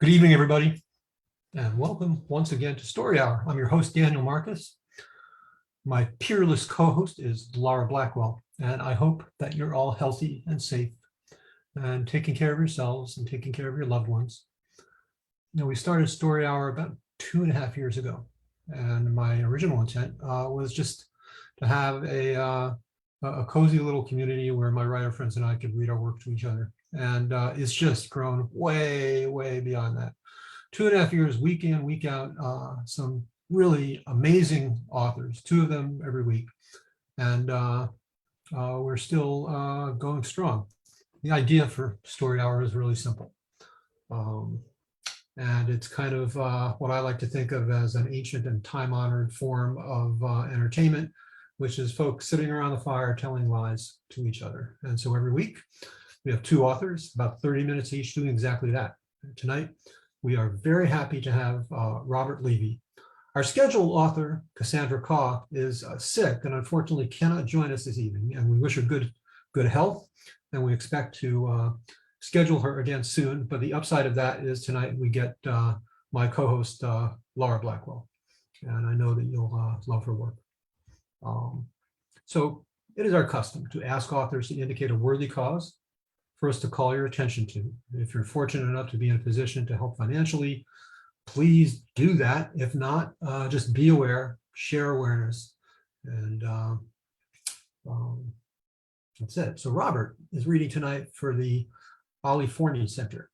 Good evening, everybody, and welcome once again to Story Hour. I'm your host, Daniel Marcus. My peerless co-host is Laura Blackwell, and I hope that you're all healthy and safe and taking care of yourselves and taking care of your loved ones. We started Story Hour about 2.5 years ago, and my original intent was just to have a cozy little community where my writer friends and I could read our work to each other. And it's just grown way, way beyond that. 2.5 years, week in, week out, some really amazing authors, 2 of them every week. And we're still going strong. The idea for Story Hour is really simple. And it's kind of what I like to think of as an ancient and time-honored form of entertainment, which is folks sitting around the fire telling lies to each other. And so every week, we have 2 authors, about 30 minutes each, doing exactly that. Tonight, we are very happy to have Robert Levy. Our scheduled author, Cassandra Kaw, is sick and unfortunately cannot join us this evening, and we wish her good health, and we expect to schedule her again soon. But the upside of that is tonight we get my co-host, Laura Blackwell, and I know that you'll love her work. So it is our custom to ask authors to indicate a worthy cause for us to call your attention to. If you're fortunate enough to be in a position to help financially, please do that. If not, just be aware, share awareness, and that's it. So Robert is reading tonight for the Ali Forney Center.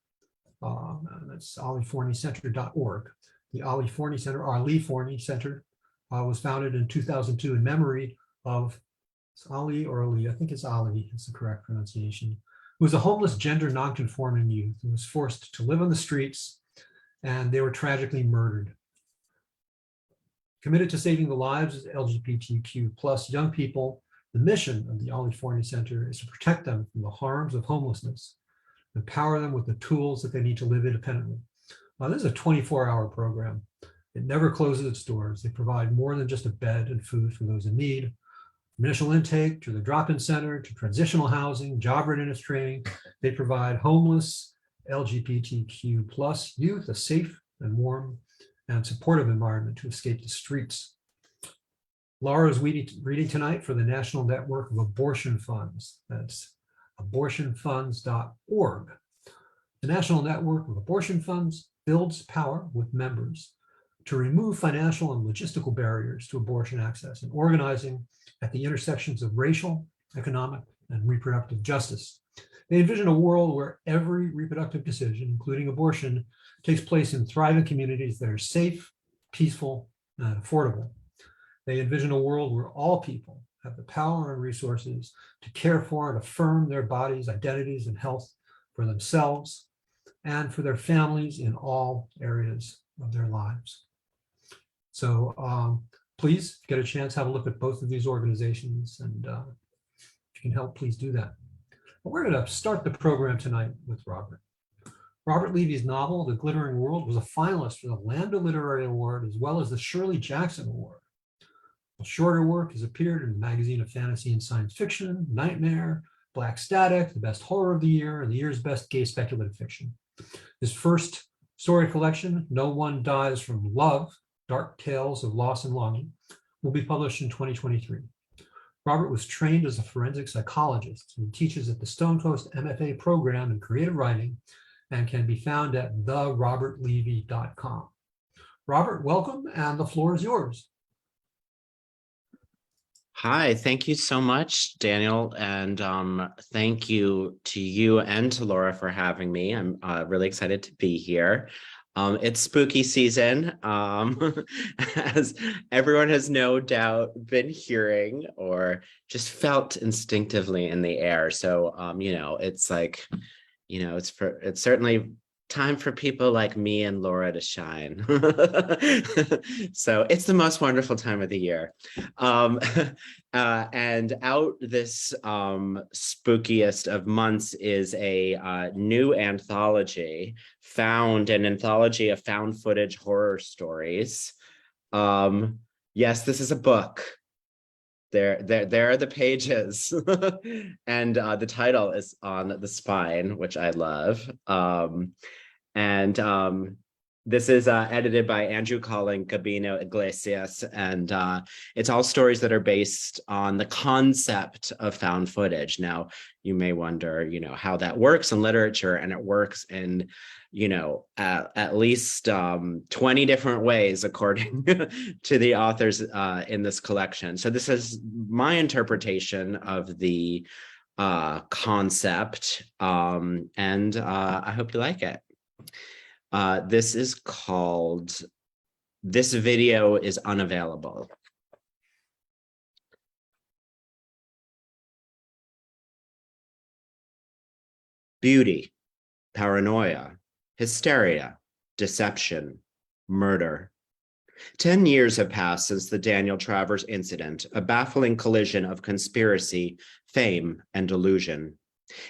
That's aliforneycenter.org. The Ali Forney Center, or Lee Forney Center, was founded in 2002 in memory of Ali or Ali, I think it's Ali, it's the correct pronunciation, who was a homeless, gender nonconforming youth who was forced to live on the streets, and they were tragically murdered. Committed to saving the lives of LGBTQ plus young people, the mission of the Ali Forney Center is to protect them from the harms of homelessness, empower them with the tools that they need to live independently. Now, this is a 24-hour program. It never closes its doors. They provide more than just a bed and food for those in need. Initial intake to the drop-in center, to transitional housing, job readiness training. They provide homeless LGBTQ plus youth a safe and warm and supportive environment to escape the streets. Laura is reading tonight for the National Network of Abortion Funds. That's abortionfunds.org. The National Network of Abortion Funds builds power with members to remove financial and logistical barriers to abortion access and organizing at the intersections of racial, economic, and reproductive justice. They envision a world where every reproductive decision, including abortion, takes place in thriving communities that are safe, peaceful, and affordable. They envision a world where all people have the power and resources to care for and affirm their bodies, identities, and health for themselves and for their families in all areas of their lives. So please get a chance, have a look at both of these organizations, and if you can help, please do that. But we're going to start the program tonight with Robert. Robert Levy's novel, The Glittering World, was a finalist for the Lambda Literary Award as well as the Shirley Jackson Award. A shorter work has appeared in the Magazine of Fantasy and Science Fiction, Nightmare, Black Static, the Best Horror of the Year, and the year's Best Gay Speculative Fiction. His first story collection, No One Dies from Love, Dark Tales of Loss and Longing, will be published in 2023. Robert was trained as a forensic psychologist and teaches at the Stonecoast MFA program in creative writing and can be found at therobertlevy.com. Robert, welcome, and the floor is yours. Hi, thank you so much, Daniel, and thank you to you and to Laura for having me. I'm really excited to be here. It's spooky season, as everyone has no doubt been hearing or just felt instinctively in the air. So, it's like, it's certainly time for people like me and Laura to shine. So it's the most wonderful time of the year. And out this spookiest of months is a new anthology, an anthology of found footage horror stories. Yes, this is a book. There are the pages. And the title is on the spine, which I love. And this is edited by Andrew Collin Gabino Iglesias, and it's all stories that are based on the concept of found footage. Now, you may wonder, how that works in literature, and it works in, at least 20 different ways, according to the authors in this collection. So this is my interpretation of the concept, and I hope you like it. This is called, This Video Is Unavailable. Beauty, paranoia, hysteria, deception, murder. 10 years have passed since the Daniel Travers incident, a baffling collision of conspiracy, fame, and delusion.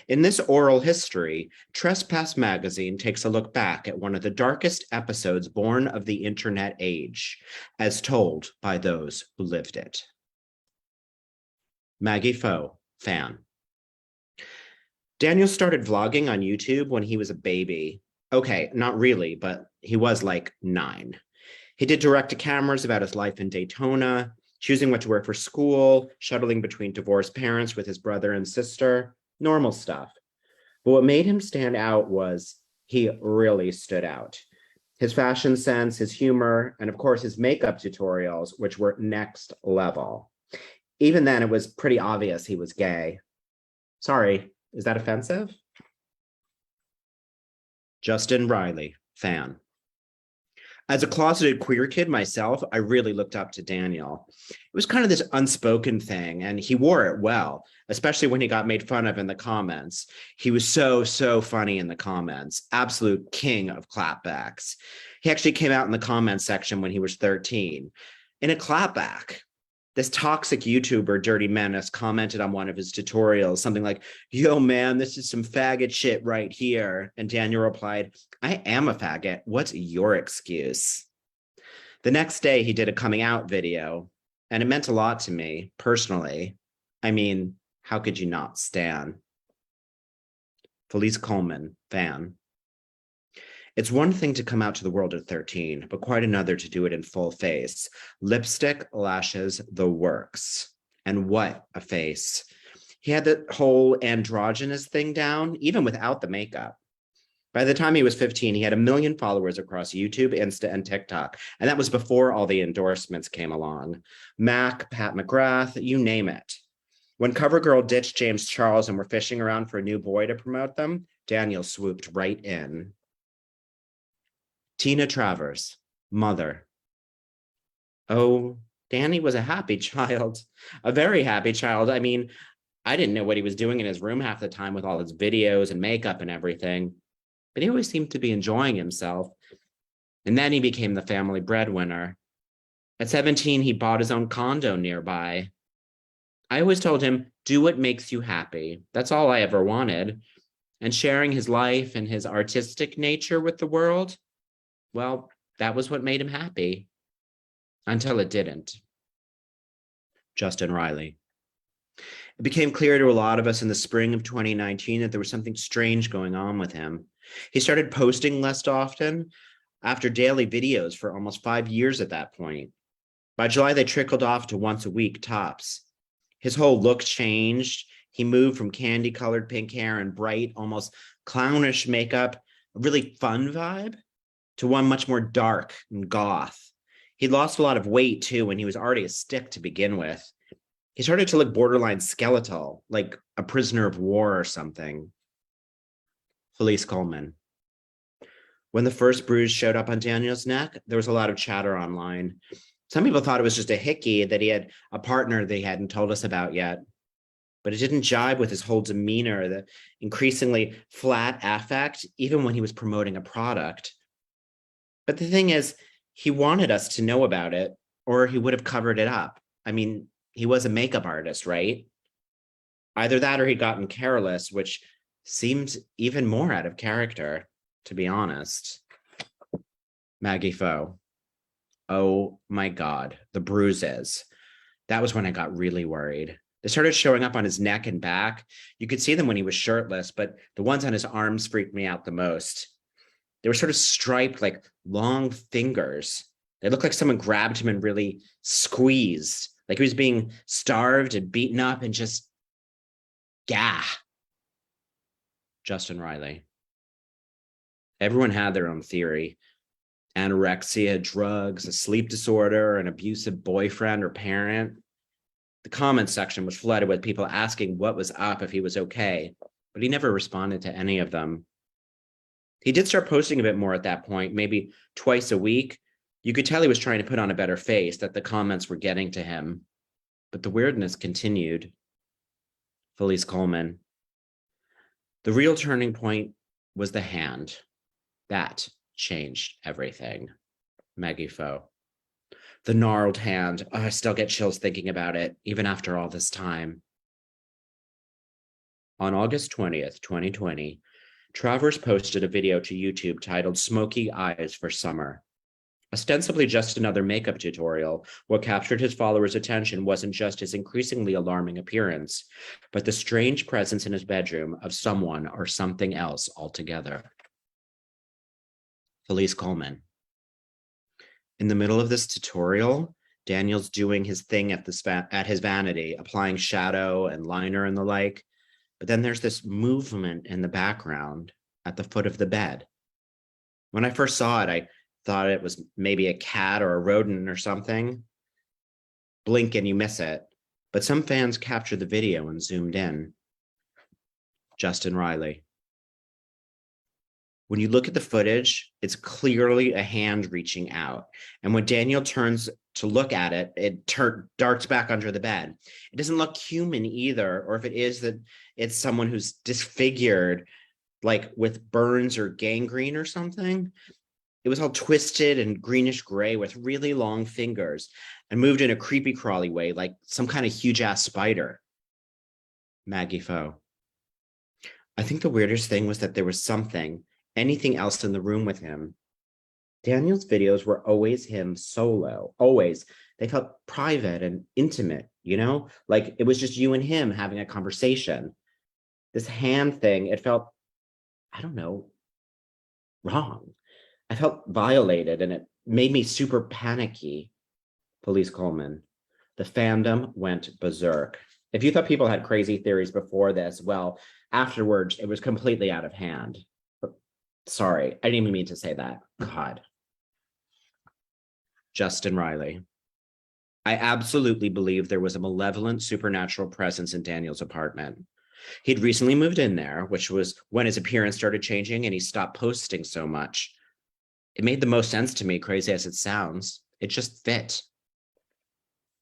In this oral history, Trespass Magazine takes a look back at one of the darkest episodes born of the internet age, as told by those who lived it. Maggie Foe, fan. Daniel started vlogging on YouTube when he was a baby. Okay, not really, but he was like 9. He did direct-to-cameras about his life in Daytona, choosing what to wear for school, shuttling between divorced parents with his brother and sister. Normal stuff. But what made him stand out was he really stood out. His fashion sense, his humor, and of course his makeup tutorials, which were next level. Even then, it was pretty obvious he was gay. Sorry, is that offensive? Justin Riley, fan. As a closeted queer kid myself, I really looked up to Daniel. It was kind of this unspoken thing, and he wore it well, especially when he got made fun of in the comments. He was so funny in the comments, absolute king of clapbacks. He actually came out in the comments section when he was 13. In a clapback, this toxic YouTuber, Dirty Menace, commented on one of his tutorials, something like, "Yo, man, this is some faggot shit right here." And Daniel replied, "I am a faggot. What's your excuse?" The next day, he did a coming out video, and it meant a lot to me, personally. I mean, how could you not stan? Felice Coleman, fan. It's one thing to come out to the world at 13, but quite another to do it in full face. Lipstick, lashes, the works. And what a face. He had the whole androgynous thing down, even without the makeup. By the time he was 15, he had 1 million followers across YouTube, Insta, and TikTok. And that was before all the endorsements came along. Mac, Pat McGrath, you name it. When CoverGirl ditched James Charles and were fishing around for a new boy to promote them, Daniel swooped right in. Tina Travers, mother. Oh, Danny was a happy child, a very happy child. I mean, I didn't know what he was doing in his room half the time with all his videos and makeup and everything, but he always seemed to be enjoying himself. And then he became the family breadwinner. At 17, he bought his own condo nearby. I always told him, do what makes you happy. That's all I ever wanted. And sharing his life and his artistic nature with the world, well, that was what made him happy. Until it didn't. Justin Riley. It became clear to a lot of us in the spring of 2019 that there was something strange going on with him. He started posting less often after daily videos for almost 5 years at that point. By July, they trickled off to once a week tops. His whole look changed. He moved from candy-colored pink hair and bright, almost clownish makeup, a really fun vibe, to one much more dark and goth. He lost a lot of weight too when he was already a stick to begin with. He started to look borderline skeletal, like a prisoner of war or something. Felice Coleman. When the first bruise showed up on Daniel's neck, there was a lot of chatter online. Some people thought it was just a hickey, that he had a partner they hadn't told us about yet. But it didn't jibe with his whole demeanor, the increasingly flat affect, even when he was promoting a product. But the thing is, he wanted us to know about it, or he would have covered it up. I mean, he was a makeup artist, right? Either that or he'd gotten careless, which seemed even more out of character, to be honest. Maggie Foe. Oh my God, the bruises. That was when I got really worried. They started showing up on his neck and back. You could see them when he was shirtless, but the ones on his arms freaked me out the most. They were sort of striped like long fingers. They looked like someone grabbed him and really squeezed, like he was being starved and beaten up and just, gah. Justin Riley. Everyone had their own theory. Anorexia, drugs, a sleep disorder, an abusive boyfriend or parent. The comments section was flooded with people asking what was up, if he was okay, but he never responded to any of them. He did start posting a bit more at that point, maybe twice a week. You could tell he was trying to put on a better face, that the comments were getting to him. But the weirdness continued. Felice Coleman. The real turning point was the hand. That changed everything. Maggie Foe. The gnarled hand. Oh, I still get chills thinking about it, even after all this time. On August 20th, 2020, Travers posted a video to YouTube titled Smoky Eyes for Summer. Ostensibly just another makeup tutorial, what captured his followers' attention wasn't just his increasingly alarming appearance, but the strange presence in his bedroom of someone or something else altogether. Felice Coleman. In the middle of this tutorial, Daniel's doing his thing at his vanity, applying shadow and liner and the like. But then there's this movement in the background at the foot of the bed. When I first saw it, I thought it was maybe a cat or a rodent or something. Blink and you miss it. But some fans captured the video and zoomed in. Justin Riley. When you look at the footage, it's clearly a hand reaching out. And when Daniel turns to look at it, it darts back under the bed. It doesn't look human either, or if it is, that it's someone who's disfigured, like with burns or gangrene or something. It was all twisted and greenish gray with really long fingers and moved in a creepy crawly way, like some kind of huge ass spider. Maggie Foe. I think the weirdest thing was that there was anything else in the room with him. Daniel's videos were always him solo, always. They felt private and intimate, you know, like it was just you and him having a conversation. This hand thing, it felt, I don't know, wrong. I felt violated and it made me super panicky. Felice Coleman. The fandom went berserk. If you thought people had crazy theories before this, well, afterwards, it was completely out of hand. Sorry, I didn't even mean to say that. God. Justin Riley. I absolutely believe there was a malevolent supernatural presence in Daniel's apartment. He'd recently moved in there, which was when his appearance started changing and he stopped posting so much. It made the most sense to me, crazy as it sounds. It just fit.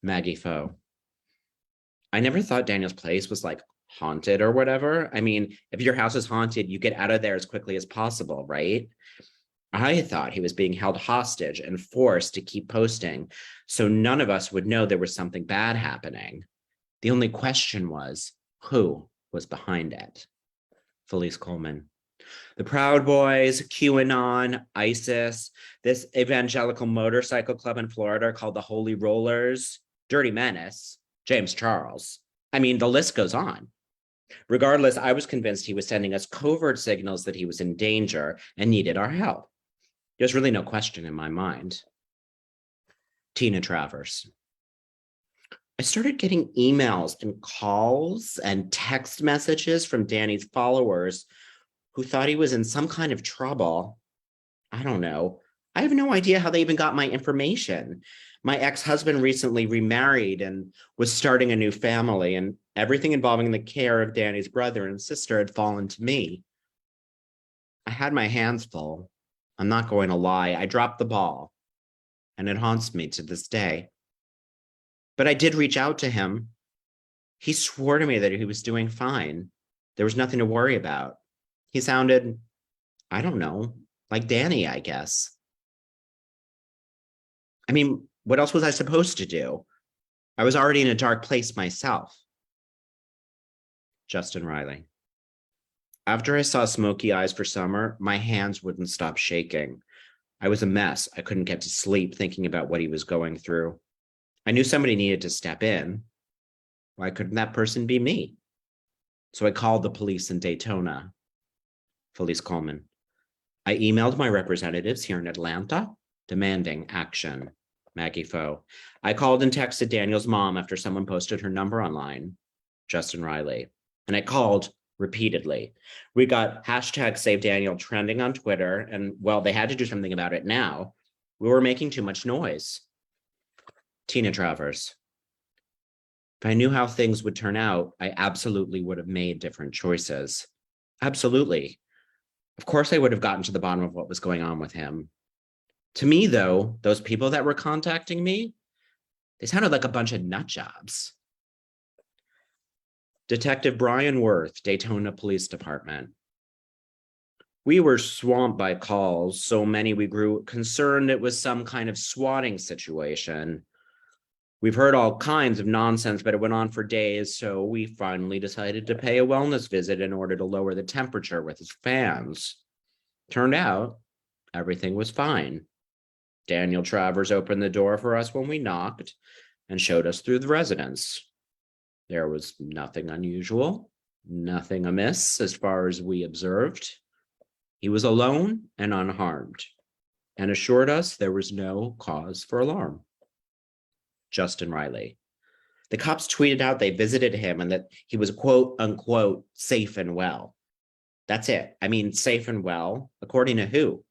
Maggie Foe. I never thought Daniel's place was like haunted or whatever. I mean, if your house is haunted, you get out of there as quickly as possible, right? I thought he was being held hostage and forced to keep posting, so none of us would know there was something bad happening. The only question was, who was behind it? Felice Coleman. The Proud Boys, QAnon, ISIS, this evangelical motorcycle club in Florida called the Holy Rollers, Dirty Menace, James Charles. I mean, the list goes on. Regardless, I was convinced he was sending us covert signals that he was in danger and needed our help. There's really no question in my mind. Tina Travers. I started getting emails and calls and text messages from Danny's followers who thought he was in some kind of trouble. I don't know. I have no idea how they even got my information. My ex-husband recently remarried and was starting a new family, and everything involving the care of Danny's brother and sister had fallen to me. I had my hands full. I'm not going to lie. I dropped the ball, and it haunts me to this day. But I did reach out to him. He swore to me that he was doing fine. There was nothing to worry about. He sounded, I don't know, like Danny, I guess. I mean, what else was I supposed to do? I was already in a dark place myself. Justin Riley. After I saw Smoky Eyes for Summer, my hands wouldn't stop shaking. I was a mess. I couldn't get to sleep thinking about what he was going through. I knew somebody needed to step in. Why couldn't that person be me? So I called the police in Daytona. Felice Coleman. I emailed my representatives here in Atlanta, demanding action. Maggie Foe. I called and texted Daniel's mom after someone posted her number online, Justin Riley. And I called repeatedly. We got hashtag Save Daniel trending on Twitter, and well, they had to do something about it now. We were making too much noise. Tina Travers. If I knew how things would turn out, I absolutely would have made different choices. Absolutely. Of course, I would have gotten to the bottom of what was going on with him. To me, though, those people that were contacting me, they sounded like a bunch of nut jobs. Detective Brian Worth, Daytona Police Department. We were swamped by calls, so many we grew concerned it was some kind of swatting situation. We've heard all kinds of nonsense, but it went on for days, so we finally decided to pay a wellness visit in order to lower the temperature with his fans. Turned out, everything was fine. Daniel Travers opened the door for us when we knocked and showed us through the residence. There was nothing unusual, nothing amiss as far as we observed. He was alone and unharmed, and assured us there was no cause for alarm. Justin Riley. The cops tweeted out they visited him and that he was quote unquote safe and well. That's it. I mean, safe and well, according to who?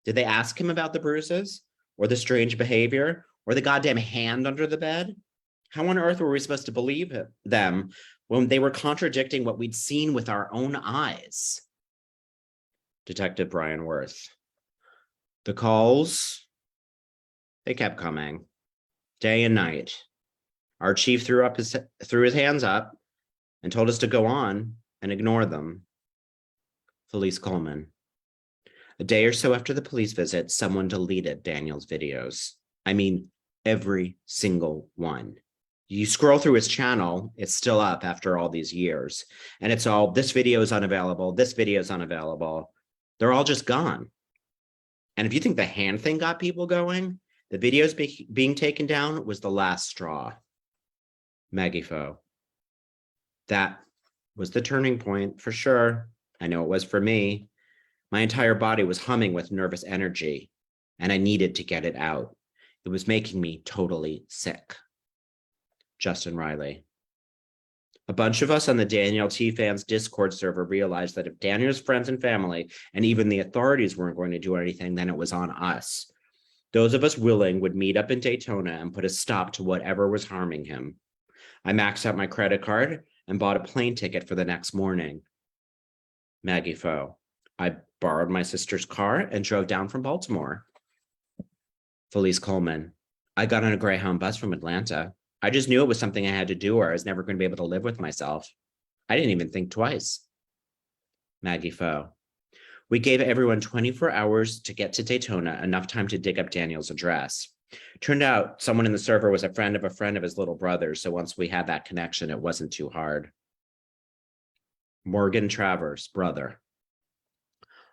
Did they ask him about the bruises or the strange behavior or the goddamn hand under the bed? How on earth were we supposed to believe them when they were contradicting what we'd seen with our own eyes? Detective Brian Worth. The calls, they kept coming, day and night. Our chief threw his hands up and told us to go on and ignore them. Felice Coleman. A day or so after the police visit, someone deleted Daniel's videos. I mean, every single one. You scroll through his channel, it's still up after all these years. And it's all, this video is unavailable, this video is unavailable. They're all just gone. And if you think the hand thing got people going, the videos being taken down was the last straw. Maggie Foe. That was the turning point for sure. I know it was for me. My entire body was humming with nervous energy, and I needed to get it out. It was making me totally sick. Justin Riley. A bunch of us on the Daniel T. Fans Discord server realized that if Daniel's friends and family, and even the authorities weren't going to do anything, then it was on us. Those of us willing would meet up in Daytona and put a stop to whatever was harming him. I maxed out my credit card and bought a plane ticket for the next morning. Maggie Foe. I borrowed my sister's car and drove down from Baltimore. Felice Coleman. I got on a Greyhound bus from Atlanta. I just knew it was something I had to do or I was never going to be able to live with myself. I didn't even think twice. Maggie Foe. We gave everyone 24 hours to get to Daytona, enough time to dig up Daniel's address. Turned out someone in the server was a friend of his little brother, so once we had that connection, it wasn't too hard. Morgan Travers, brother.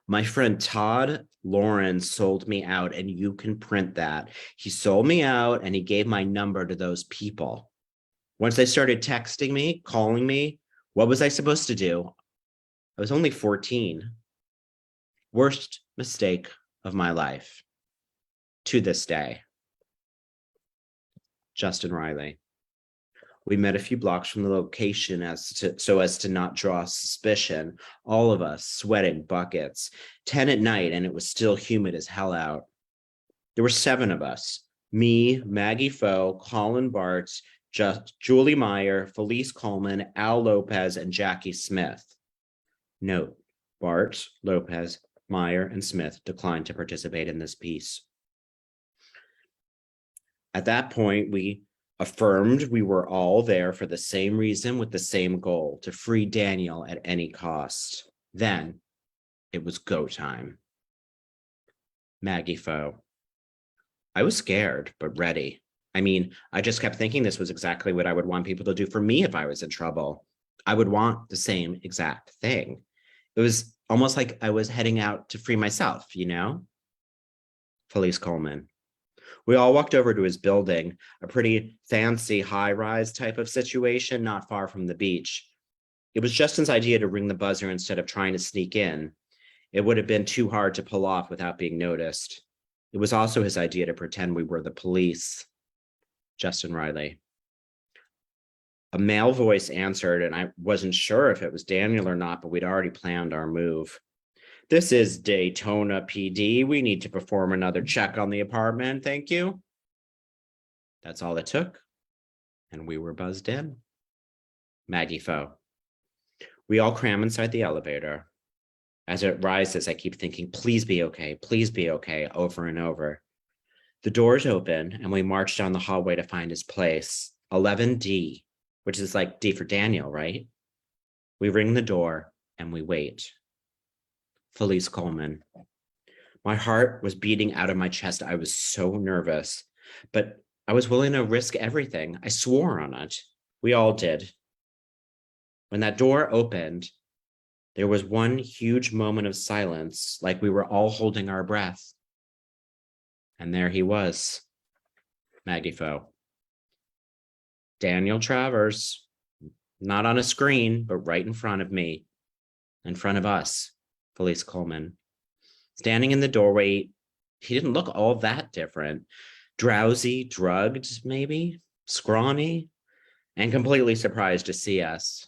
My friend Todd Lawrence sold me out, and you can print that. He sold me out, and he gave my number to those people. Once they started texting me, calling me, what was I supposed to do? I was only 14. Worst mistake of my life. To this day. Justin Riley. We met a few blocks from the location so as to not draw suspicion. All of us sweating buckets. 10 at night, and it was still humid as hell out. There were 7 of us. Me, Maggie Foe, Colin Bartz, Julie Meyer, Felice Coleman, Al Lopez, and Jackie Smith. Note, Bartz, Lopez, Meyer, and Smith declined to participate in this piece. At that point, we affirmed we were all there for the same reason with the same goal, to free Daniel at any cost. Then it was go time. Maggie Foe. I was scared, but ready. I mean, I just kept thinking this was exactly what I would want people to do for me if I was in trouble. I would want the same exact thing. It was almost like I was heading out to free myself, you know? Felice Coleman. We all walked over to his building, a pretty fancy high-rise type of situation not far from the beach. It was Justin's idea to ring the buzzer instead of trying to sneak in. It would have been too hard to pull off without being noticed. It was also his idea to pretend we were the police. Justin Riley. A male voice answered, and I wasn't sure if it was Daniel or not, but we'd already planned our move. This is Daytona PD. We need to perform another check on the apartment. Thank you. That's all it took. And we were buzzed in. Maggie Foe. We all cram inside the elevator. As it rises, I keep thinking, please be okay, over and over. The doors open, and we march down the hallway to find his place, 11D, which is like D for Daniel, right? We ring the door, and we wait. Felice Coleman. My heart was beating out of my chest. I was so nervous, but I was willing to risk everything. I swore on it. We all did. When that door opened, there was one huge moment of silence, like we were all holding our breath. And there he was, Maggie Foe. Daniel Travers, not on a screen, but right in front of me, in front of us, Felice Coleman. Standing in the doorway, he didn't look all that different. Drowsy, drugged, maybe, scrawny, and completely surprised to see us.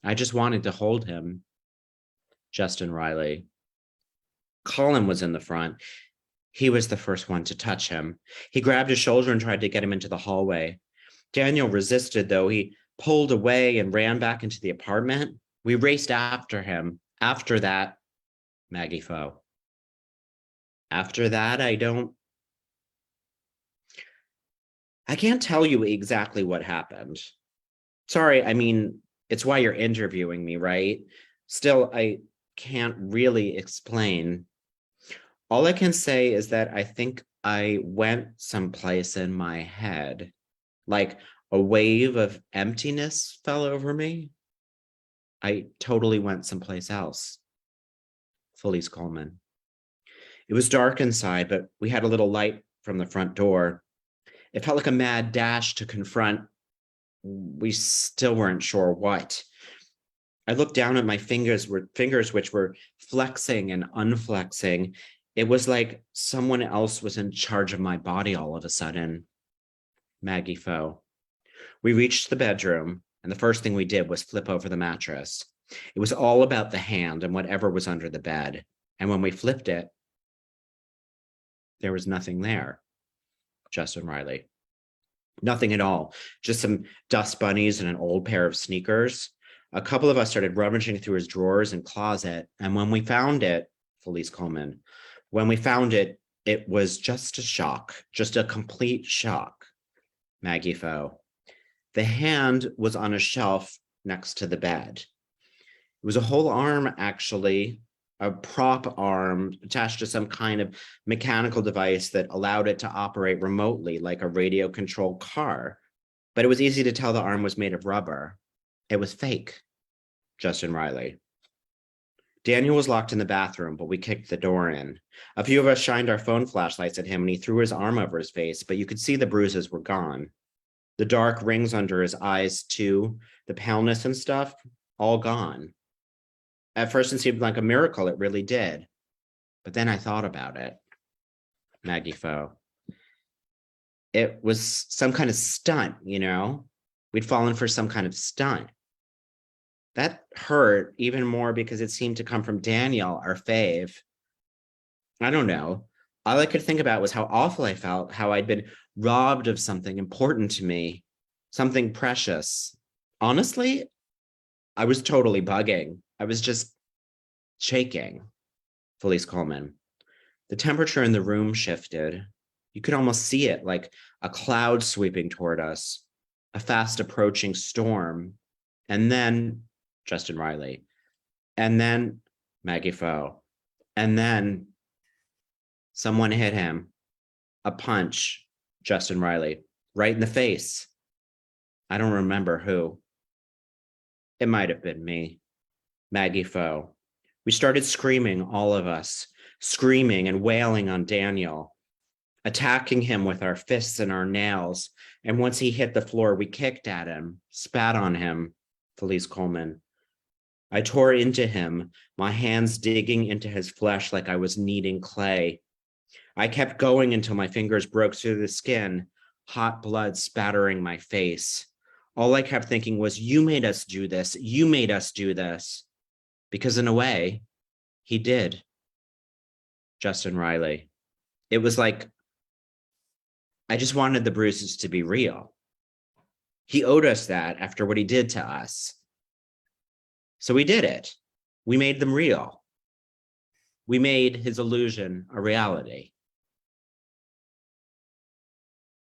I just wanted to hold him. Justin Riley. Colin was in the front. He was the first one to touch him. He grabbed his shoulder and tried to get him into the hallway. Daniel resisted, though. He pulled away and ran back into the apartment. We raced after him. After that, Maggie Foe. After that, I can't tell you exactly what happened. Sorry, I mean, it's why you're interviewing me, right? Still, I can't really explain. All I can say is that I think I went someplace in my head, like a wave of emptiness fell over me. I totally went someplace else. Felice Coleman. It was dark inside, but we had a little light from the front door. It felt like a mad dash to confront. We still weren't sure what. I looked down at my fingers which were flexing and unflexing. It was like someone else was in charge of my body all of a sudden. Maggie Foe. We reached the bedroom, and the first thing we did was flip over the mattress. It was all about the hand and whatever was under the bed. And when we flipped it, there was nothing there. Justin Riley. Nothing at all. Just some dust bunnies and an old pair of sneakers. A couple of us started rummaging through his drawers and closet. And when we found it, Felice Coleman, when we found it, it was just a shock, just a complete shock. Maggie Foe. The hand was on a shelf next to the bed. It was a whole arm, actually, a prop arm attached to some kind of mechanical device that allowed it to operate remotely like a radio-controlled car. But it was easy to tell the arm was made of rubber. It was fake. Justin Riley. Daniel was locked in the bathroom, but we kicked the door in. A few of us shined our phone flashlights at him, and he threw his arm over his face, but you could see the bruises were gone. The dark rings under his eyes, too, the paleness and stuff, all gone. At first, it seemed like a miracle. It really did. But then I thought about it. Maggie Foe. It was some kind of stunt, you know? We'd fallen for some kind of stunt. That hurt even more because it seemed to come from Daniel, our fave. I don't know. All I could think about was how awful I felt, how I'd been robbed of something important to me, something precious. Honestly, I was totally bugging. I was just shaking. Felice Coleman. The temperature in the room shifted. You could almost see it, like a cloud sweeping toward us, a fast approaching storm. And then Justin Riley. And then Maggie Foe. And then someone hit him. A punch, Justin Riley, right in the face. I don't remember who. It might have been me. Maggie Foe. We started screaming, all of us, screaming and wailing on Daniel, attacking him with our fists and our nails. And once he hit the floor, we kicked at him, spat on him. Felice Coleman. I tore into him, my hands digging into his flesh like I was kneading clay. I kept going until my fingers broke through the skin, hot blood spattering my face. All I kept thinking was, you made us do this. You made us do this. Because in a way, he did. Justin Riley. It was like, I just wanted the bruises to be real. He owed us that after what he did to us. So we did it. We made them real. We made his illusion a reality.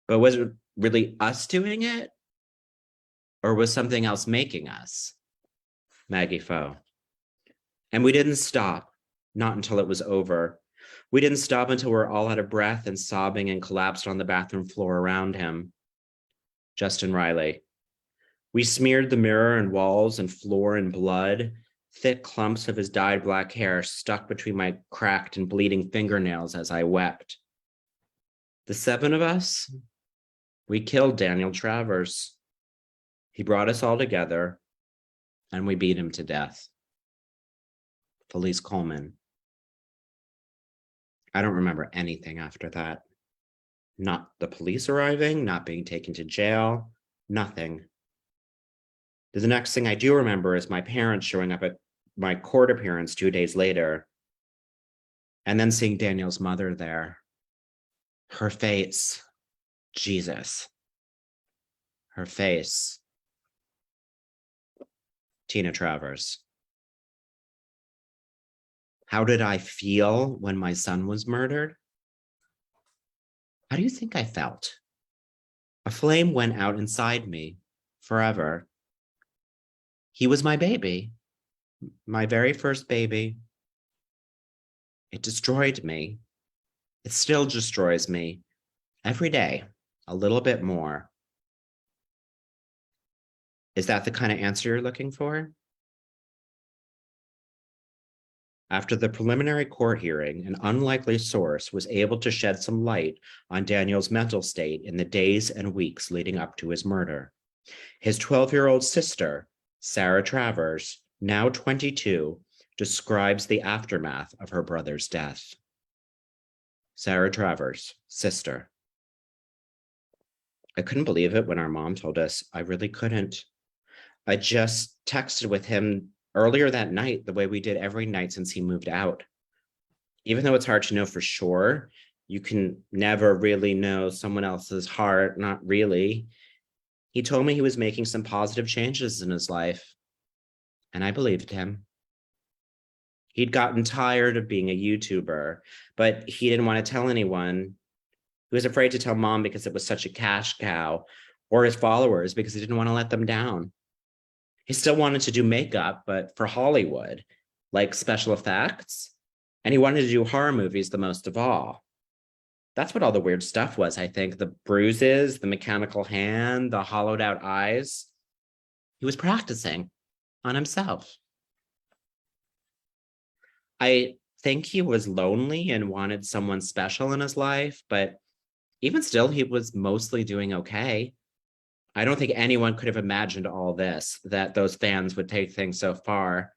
But was it really us doing it? Or was something else making us? Maggie Foe. And we didn't stop, not until it was over. We didn't stop until we're all out of breath and sobbing and collapsed on the bathroom floor around him. Justin Riley. We smeared the mirror and walls and floor in blood. Thick clumps of his dyed black hair stuck between my cracked and bleeding fingernails as I wept. The 7 of us, we killed Daniel Travers. He brought us all together, and we beat him to death. Felice Coleman. I don't remember anything after that. Not the police arriving, not being taken to jail, nothing. The next thing I do remember is my parents showing up at my court appearance 2 days later, and then seeing Daniel's mother there. Her face, Jesus. Her face. Tina Travers. How did I feel when my son was murdered? How do you think I felt? A flame went out inside me forever. He was my baby, my very first baby. It destroyed me. It still destroys me every day, a little bit more. Is that the kind of answer you're looking for? After the preliminary court hearing, an unlikely source was able to shed some light on Daniel's mental state in the days and weeks leading up to his murder. His 12-year-old sister, Sarah Travers, now 22, describes the aftermath of her brother's death. Sarah Travers, sister. I couldn't believe it when our mom told us. I really couldn't. I just texted with him earlier that night, the way we did every night since he moved out. Even though it's hard to know for sure, you can never really know someone else's heart, not really. He told me he was making some positive changes in his life, and I believed him. He'd gotten tired of being a YouTuber, but he didn't want to tell anyone. He was afraid to tell mom because it was such a cash cow, or his followers because he didn't want to let them down. He still wanted to do makeup, but for Hollywood, like special effects. And he wanted to do horror movies the most of all. That's what all the weird stuff was, I think. The bruises, the mechanical hand, the hollowed out eyes. He was practicing on himself. I think he was lonely and wanted someone special in his life, but even still, he was mostly doing okay. I don't think anyone could have imagined all this, that those fans would take things so far.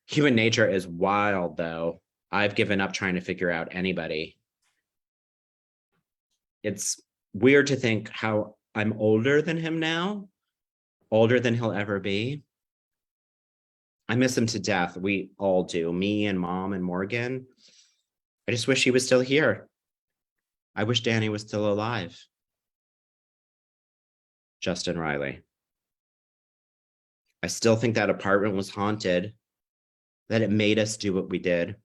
Human nature is wild, though. I've given up trying to figure out anybody. It's weird to think how I'm older than him now, older than he'll ever be. I miss him to death. We all do, me and mom and Morgan. I just wish he was still here. I wish Danny was still alive. Justin Riley. I still think that apartment was haunted, that it made us do what we did.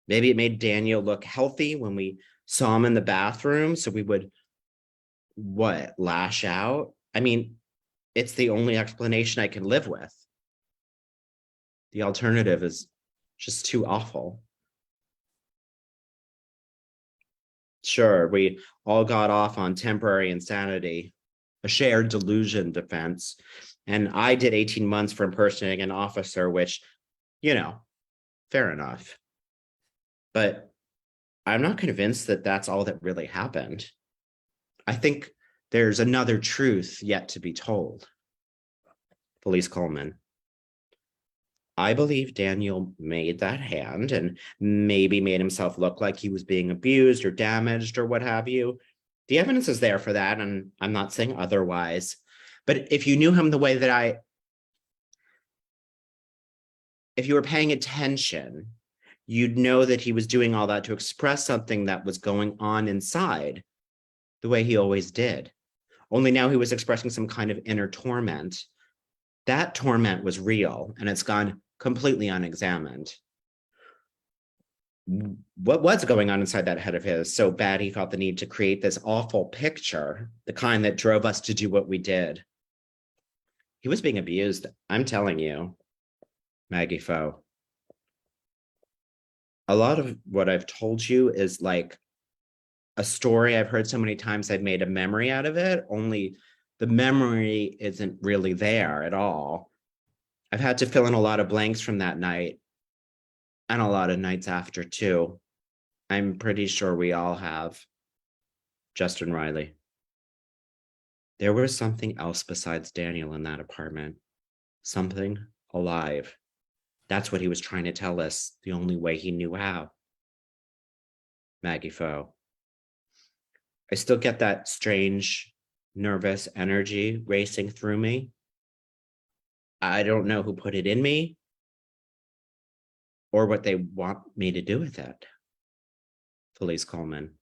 Maybe it made Daniel look healthy when we saw him in the bathroom, so we would, lash out? I mean, it's the only explanation I can live with. The alternative is just too awful. Sure, we all got off on temporary insanity, a shared delusion defense. And I did 18 months for impersonating an officer, which, fair enough. But I'm not convinced that that's all that really happened. I think there's another truth yet to be told. Felice Coleman. I believe Daniel made that hand and maybe made himself look like he was being abused or damaged or what have you. The evidence is there for that, and I'm not saying otherwise. But if you knew him the way that if you were paying attention, you'd know that he was doing all that to express something that was going on inside, the way he always did. Only now he was expressing some kind of inner torment. That torment was real, and it's gone completely unexamined. What was going on inside that head of his so bad he felt the need to create this awful picture, the kind that drove us to do what we did? He was being abused, I'm telling you, Maggie Foe. A lot of what I've told you is like a story I've heard so many times I've made a memory out of it, only the memory isn't really there at all. I've had to fill in a lot of blanks from that night and a lot of nights after too. I'm pretty sure we all have. Justin Riley. There was something else besides Daniel in that apartment. Something alive. That's what he was trying to tell us the only way he knew how. Maggie Foe. I still get that strange, nervous energy racing through me. I don't know who put it in me or what they want me to do with it. Felice Coleman.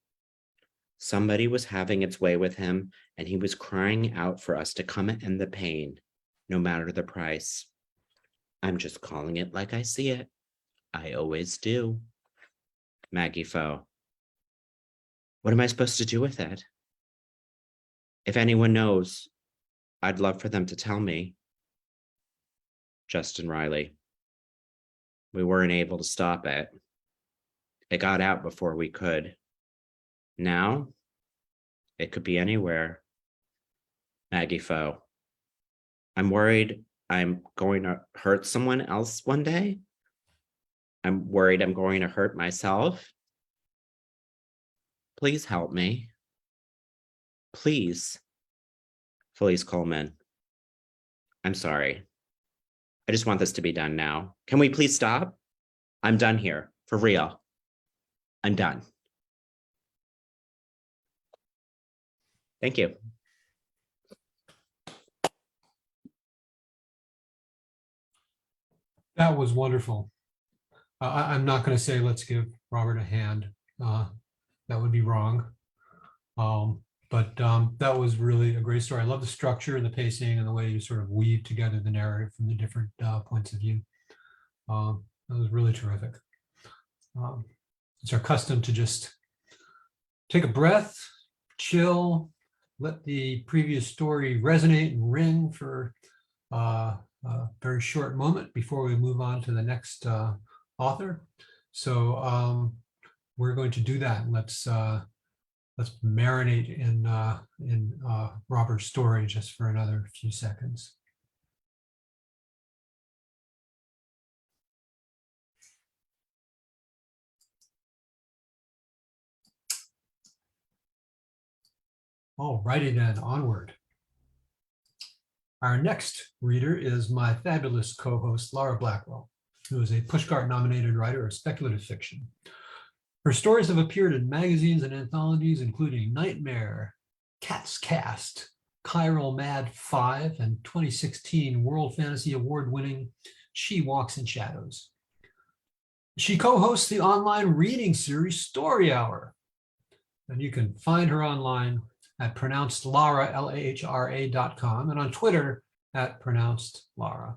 Somebody was having its way with him, and he was crying out for us to come and end the pain, no matter the price. I'm just calling it like I see it. I always do. Maggie Foe. What am I supposed to do with it? If anyone knows, I'd love for them to tell me. Justin Riley. We weren't able to stop it. It got out before we could. Now, it could be anywhere. Maggie Foe. I'm worried I'm going to hurt someone else one day. I'm worried I'm going to hurt myself. Please help me. Please. Felice Coleman. I'm sorry. I just want this to be done now. Can we please stop? I'm done here, for real. I'm done. Thank you. That was wonderful. I'm not going to say let's give Robert a hand. That would be wrong. But that was really a great story. I love the structure and the pacing and the way you sort of weave together the narrative from the different points of view. That was really terrific. It's our custom to just take a breath, chill, let the previous story resonate and ring for a very short moment before we move on to the next author. So we're going to do that. Let's marinate in Robert's story just for another few seconds. All righty then, onward. Our next reader is my fabulous co-host, Laura Blackwell, who is a Pushcart-nominated writer of speculative fiction. Her stories have appeared in magazines and anthologies, including Nightmare, Cat's Cast, Chiral Mad 5, and 2016 World Fantasy Award-winning She Walks in Shadows. She co-hosts the online reading series Story Hour, and you can find her online at pronounced Laura, LAHRA.com, and on Twitter at pronounced Laura.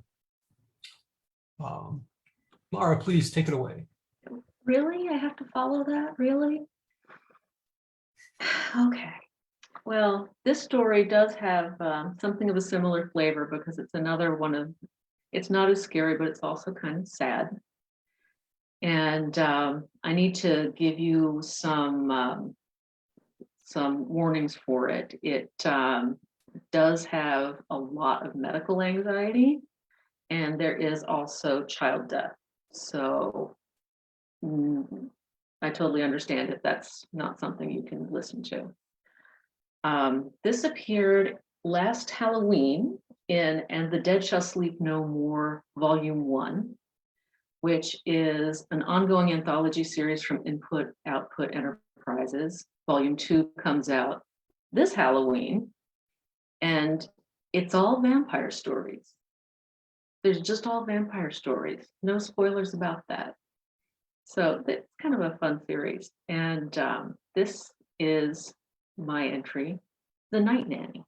Laura, please take it away. Really? I have to follow that? Really? Okay. Well, this story does have something of a similar flavor because it's another one of, it's not as scary, but it's also kind of sad. And I need to give you some warnings for it. It does have a lot of medical anxiety, and there is also child death. So I totally understand if that's not something you can listen to. This appeared last Halloween in And the Dead Shall Sleep No More, Volume 1. which is an ongoing anthology series from Input Output Enterprises. Volume 2 comes out this Halloween, and it's all vampire stories. There's just all vampire stories. No spoilers about that. So it's kind of a fun series. And this is my entry, The Night Nanny.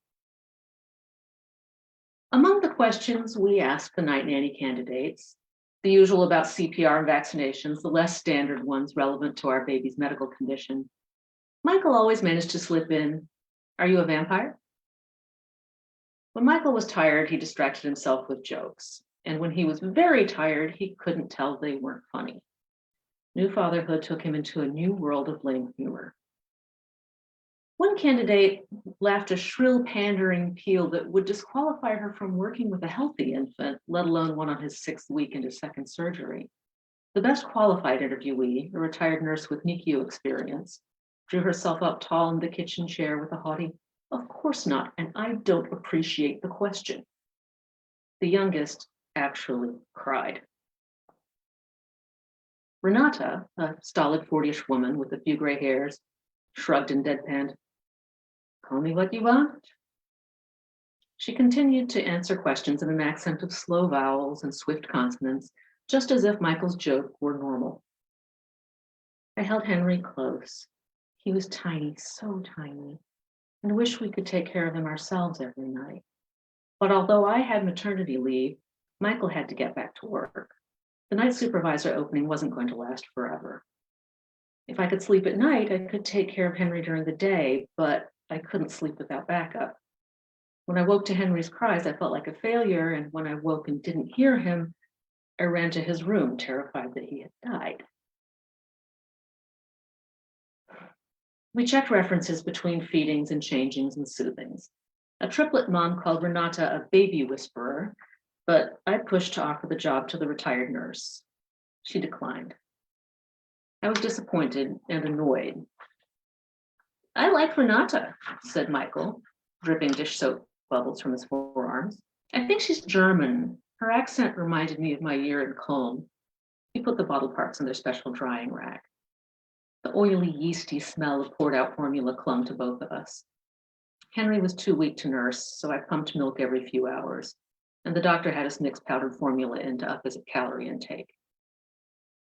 Among the questions we asked the Night Nanny candidates, the usual about CPR and vaccinations, the less standard ones relevant to our baby's medical condition, Michael always managed to slip in, "Are you a vampire?" When Michael was tired, he distracted himself with jokes. And when he was very tired, he couldn't tell they weren't funny. New fatherhood took him into a new world of lame humor. One candidate laughed a shrill, pandering peal that would disqualify her from working with a healthy infant, let alone one on his 6th week into second surgery. The best qualified interviewee, a retired nurse with NICU experience, drew herself up tall in the kitchen chair with a haughty, "Of course not, and I don't appreciate the question." The youngest actually cried. Renata, a stolid 40-ish woman with a few gray hairs, shrugged and deadpanned, "Call me what you want." She continued to answer questions in an accent of slow vowels and swift consonants, just as if Michael's joke were normal. I held Henry close. He was tiny, so tiny, and wished we could take care of him ourselves every night. But although I had maternity leave, Michael had to get back to work. The night supervisor opening wasn't going to last forever. If I could sleep at night, I could take care of Henry during the day, but I couldn't sleep without backup. When I woke to Henry's cries, I felt like a failure, and when I woke and didn't hear him, I ran to his room, terrified that he had died. We checked references between feedings and changings and soothings. A triplet mom called Renata a baby whisperer, but I pushed to offer the job to the retired nurse. She declined. I was disappointed and annoyed. "I like Renata," said Michael, dripping dish soap bubbles from his forearms. "I think she's German. Her accent reminded me of my year in Cologne." He put the bottle parts in their special drying rack. The oily, yeasty smell of poured-out formula clung to both of us. Henry was too weak to nurse, so I pumped milk every few hours, and the doctor had us mix powdered formula in to up his calorie intake.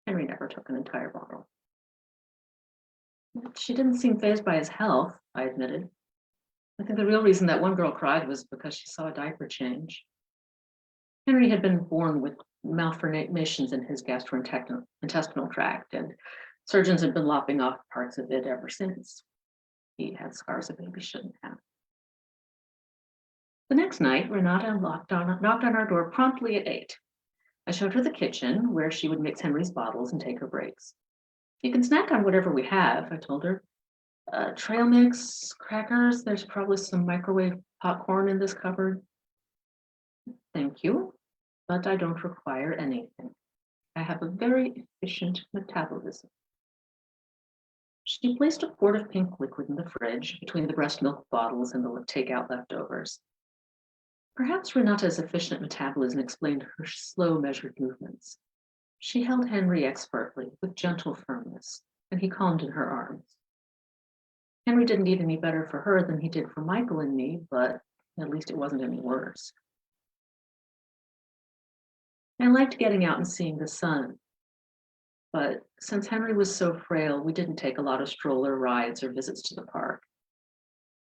Henry never took an entire bottle. "She didn't seem fazed by his health," I admitted. "I think the real reason that one girl cried was because she saw a diaper change." Henry had been born with malformations in his gastrointestinal tract, and surgeons had been lopping off parts of it ever since. He had scars a baby shouldn't have. The next night, Renata knocked on our door promptly at 8. I showed her the kitchen, where she would mix Henry's bottles and take her breaks. "You can snack on whatever we have," I told her. Trail mix, crackers, there's probably some microwave popcorn in this cupboard." "Thank you, but I don't require anything. I have a very efficient metabolism." She placed a quart of pink liquid in the fridge between the breast milk bottles and the takeout leftovers. Perhaps Renata's efficient metabolism explained her slow, measured movements. She held Henry expertly, with gentle firmness, and he calmed in her arms. Henry didn't eat any better for her than he did for Michael and me, but at least it wasn't any worse. I liked getting out and seeing the sun, but since Henry was so frail, we didn't take a lot of stroller rides or visits to the park.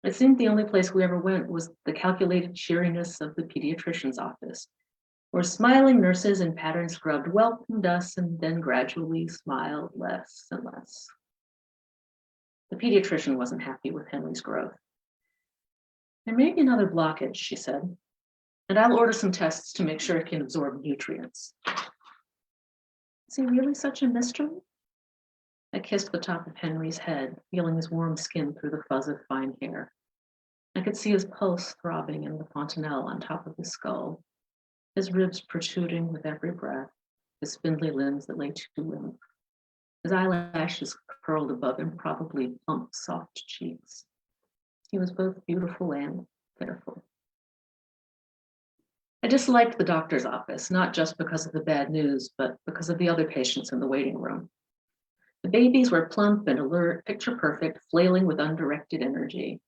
It seemed the only place we ever went was the calculated cheeriness of the pediatrician's office, where smiling nurses in patterned scrubs welcomed us and then gradually smiled less and less. The pediatrician wasn't happy with Henry's growth. "There may be another blockage," she said, "and I'll order some tests to make sure it can absorb nutrients." "Is he really such a mystery?" I kissed the top of Henry's head, feeling his warm skin through the fuzz of fine hair. I could see his pulse throbbing in the fontanelle on top of his skull, his ribs protruding with every breath, his spindly limbs that lay too limp, his eyelashes curled above improbably plump, soft cheeks. He was both beautiful and pitiful. I disliked the doctor's office, not just because of the bad news, but because of the other patients in the waiting room. The babies were plump and alert, picture perfect, flailing with undirected energy.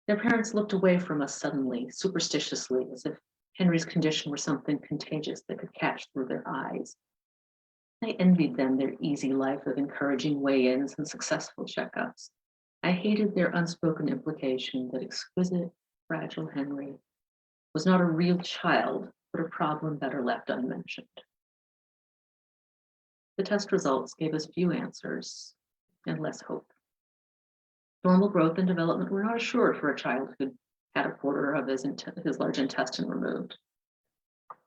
Their parents looked away from us suddenly, superstitiously, as if Henry's condition were something contagious that could catch through their eyes. I envied them their easy life of encouraging weigh-ins and successful checkups. I hated their unspoken implication that exquisite, fragile Henry was not a real child, but a problem better left unmentioned. The test results gave us few answers and less hope. Normal growth and development were not assured for a child who'd had a quarter of his large intestine removed.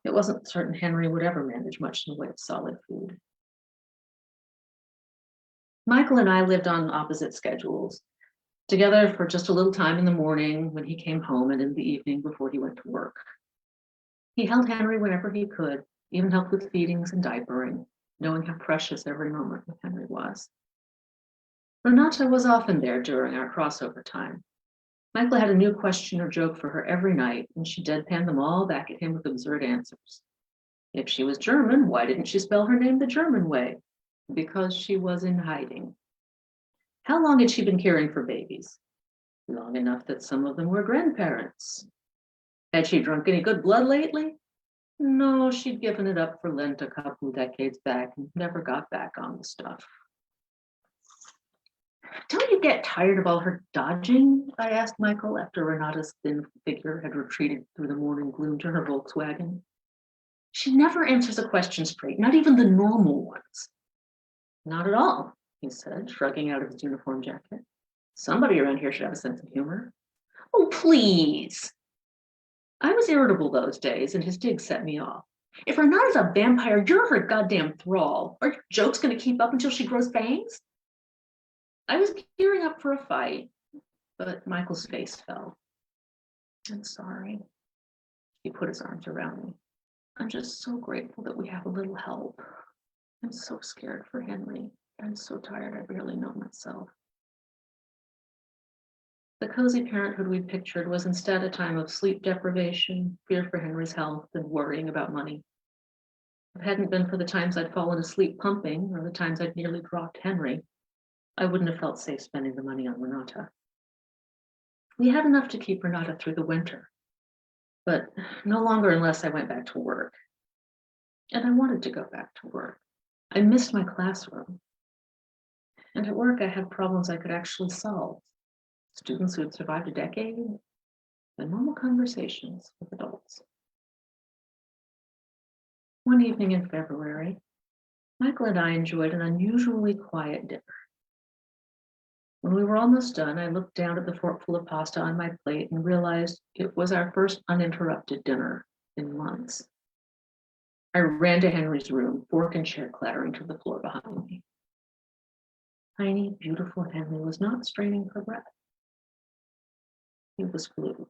It wasn't certain Henry would ever manage much in the way of solid food. Michael and I lived on opposite schedules, together for just a little time in the morning when he came home and in the evening before he went to work. He held Henry whenever he could, even helped with feedings and diapering, knowing how precious every moment with Henry was. Renata was often there during our crossover time. Michael had a new question or joke for her every night, and she deadpanned them all back at him with absurd answers. If she was German, why didn't she spell her name the German way? Because she was in hiding. How long had she been caring for babies? Long enough that some of them were grandparents. Had she drunk any good blood lately? No, she'd given it up for Lent a couple of decades back and never got back on the stuff. Don't you get tired of all her dodging? I asked Michael after Renata's thin figure had retreated through the morning gloom to her Volkswagen. She never answers a question straight, not even the normal ones. Not at all, he said, shrugging out of his uniform jacket. Somebody around here should have a sense of humor. Oh, please. I was irritable those days, and his dig set me off. If Renata's a vampire, you're her goddamn thrall. Are your jokes going to keep up until she grows fangs? I was gearing up for a fight, but Michael's face fell. I'm sorry. He put his arms around me. I'm just so grateful that we have a little help. I'm so scared for Henry. I'm so tired I barely know myself. The cozy parenthood we pictured was instead a time of sleep deprivation, fear for Henry's health, and worrying about money. If it hadn't been for the times I'd fallen asleep pumping or the times I'd nearly dropped Henry, I wouldn't have felt safe spending the money on Renata. We had enough to keep Renata through the winter, but no longer unless I went back to work. And I wanted to go back to work. I missed my classroom. And at work, I had problems I could actually solve. Students who had survived a decade, and normal conversations with adults. One evening in February, Michael and I enjoyed an unusually quiet dinner. When we were almost done, I looked down at the forkful of pasta on my plate and realized it was our first uninterrupted dinner in months. I ran to Henry's room, fork and chair clattering to the floor behind me. Tiny, beautiful Henry was not straining for breath. He was glued.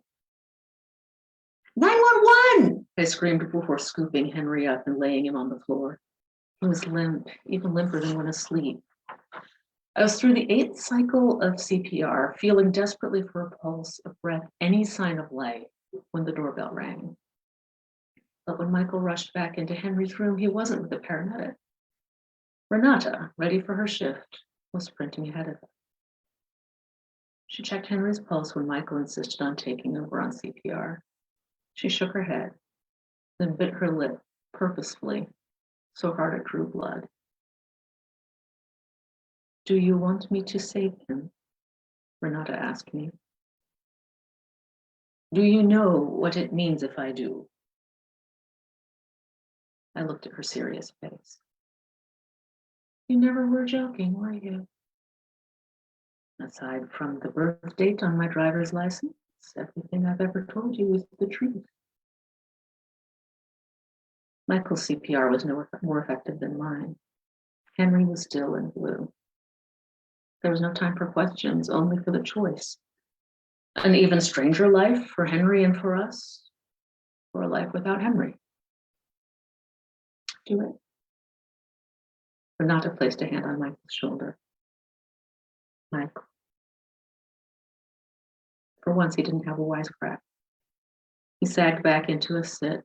911! I screamed before scooping Henry up and laying him on the floor. He was limp, even limper than when asleep. I was through the 8th cycle of CPR, feeling desperately for a pulse, a breath, any sign of life when the doorbell rang. But when Michael rushed back into Henry's room, he wasn't with the paramedic. Renata, ready for her shift, was sprinting ahead of him. She checked Henry's pulse when Michael insisted on taking over on CPR. She shook her head, then bit her lip purposefully, so hard it drew blood. Do you want me to save him? Renata asked me. Do you know what it means if I do? I looked at her serious face. You never were joking, were you? Aside from the birth date on my driver's license, everything I've ever told you is the truth. Michael's CPR was no more effective than mine. Henry was still in blue. There was no time for questions, only for the choice. An even stranger life for Henry and for us, or a life without Henry. Do it. Renata placed a hand on Michael's shoulder. Michael. For once, he didn't have a wisecrack. He sagged back into a sit,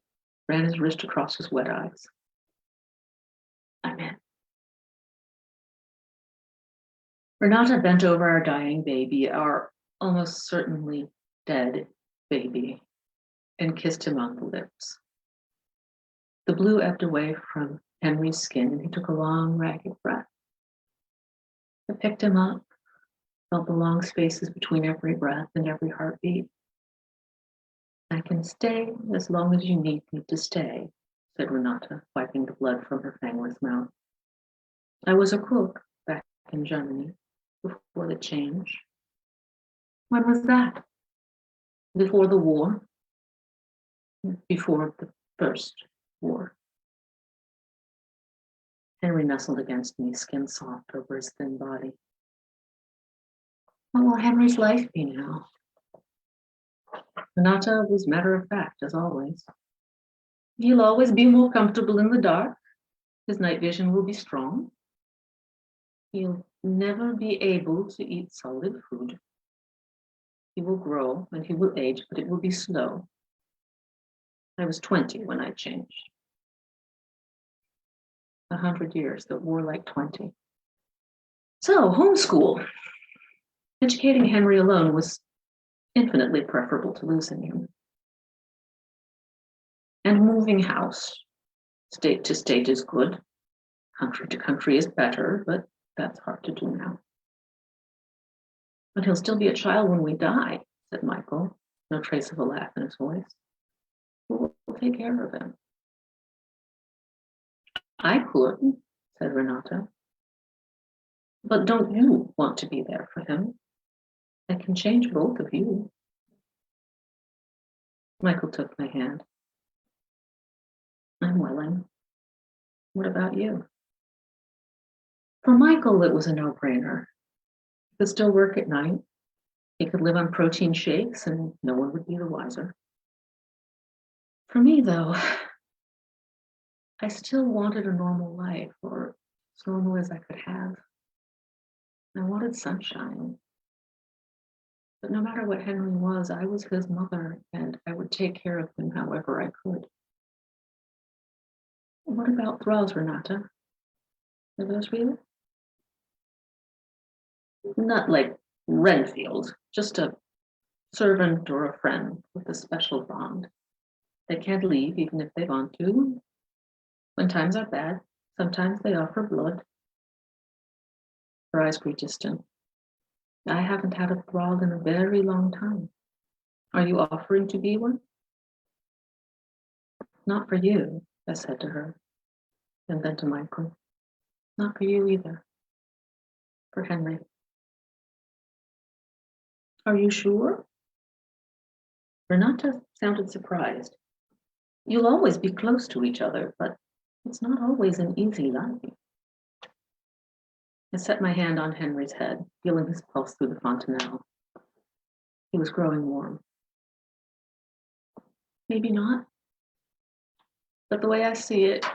ran his wrist across his wet eyes. I'm in. Renata bent over our dying baby, our almost certainly dead baby, and kissed him on the lips. The blue ebbed away from Henry's skin, and he took a long, ragged breath. I picked him up, felt the long spaces between every breath and every heartbeat. I can stay as long as you need me to stay, said Renata, wiping the blood from her fangless mouth. I was a cook back in Germany before the change. When was that? Before the war? Before the first war. Henry nestled against me, skin soft over his thin body. What will Henry's life be now? Renata was matter of fact, as always. He'll always be more comfortable in the dark. His night vision will be strong. He'll never be able to eat solid food. He will grow and he will age, but it will be slow. I was 20 when I changed. 100 years that wore like 20. So, homeschool. Educating Henry alone was infinitely preferable to losing him. And moving house. State to state is good. Country to country is better, but that's hard to do now. But he'll still be a child when we die, said Michael, no trace of a laugh in his voice. We'll take care of him. I could, said Renata. But don't you want to be there for him? I can change both of you. Michael took my hand. I'm willing. What about you? For Michael, it was a no-brainer. He could still work at night. He could live on protein shakes and no one would be the wiser. For me, though, I still wanted a normal life, or as normal as I could have. I wanted sunshine. But no matter what Henry was, I was his mother, and I would take care of him however I could. What about thralls, Renata? Are those real? Not like Renfield, just a servant or a friend with a special bond. They can't leave even if they want to. When times are bad, sometimes they offer blood. Her eyes grew distant. I haven't had a thrall in a very long time. Are you offering to be one? Not for you, I said to her, and then to Michael. Not for you either. For Henry. Are you sure? Renata sounded surprised. You'll always be close to each other, but it's not always an easy life. I set my hand on Henry's head, feeling his pulse through the fontanelle. He was growing warm. Maybe not. But the way I see it,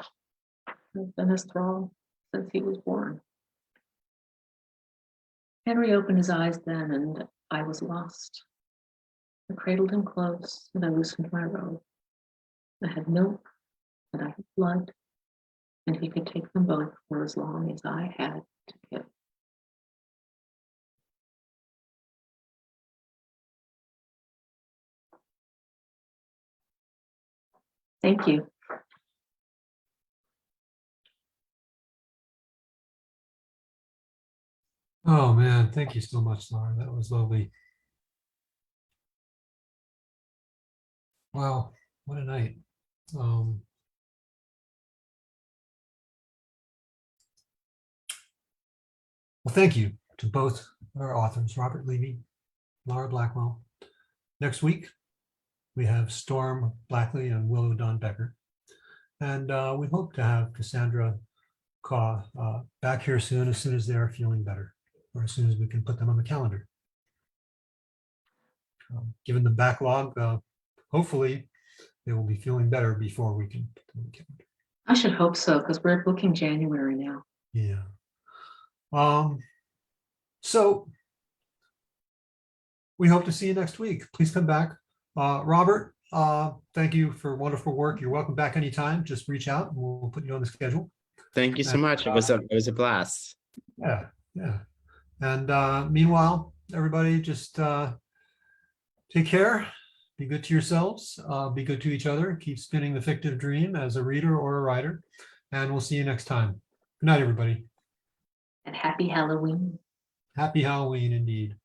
I've been his thrall since he was born. Henry opened his eyes then, and I was lost. I cradled him close, and I loosened my robe. I had milk, and I had blood, and he could take them both for as long as I had to give. Thank you. Oh man, thank you so much, Laura. That was lovely. Wow, what a night. Well, thank you to both our authors, Robert Levy, Laura Blackwell. Next week, we have Storm Blackley and Willow Dawn Becker. And we hope to have Cassandra Kaw back here soon as they're feeling better, or as soon as we can put them on the calendar. Given the backlog, hopefully they will be feeling better before we can put them on the calendar. I should hope so, because we're booking January now. Yeah. So we hope to see you next week. Please come back. Robert, Thank you for wonderful work. You're welcome back anytime. Just reach out and we'll put you on the schedule. Thank you so And, much. It was a blast. Yeah, yeah. And meanwhile, everybody just take care, be good to yourselves, be good to each other, keep spinning the fictive dream as a reader or a writer, and we'll see you next time. Good night, everybody. And happy Halloween. Happy Halloween indeed.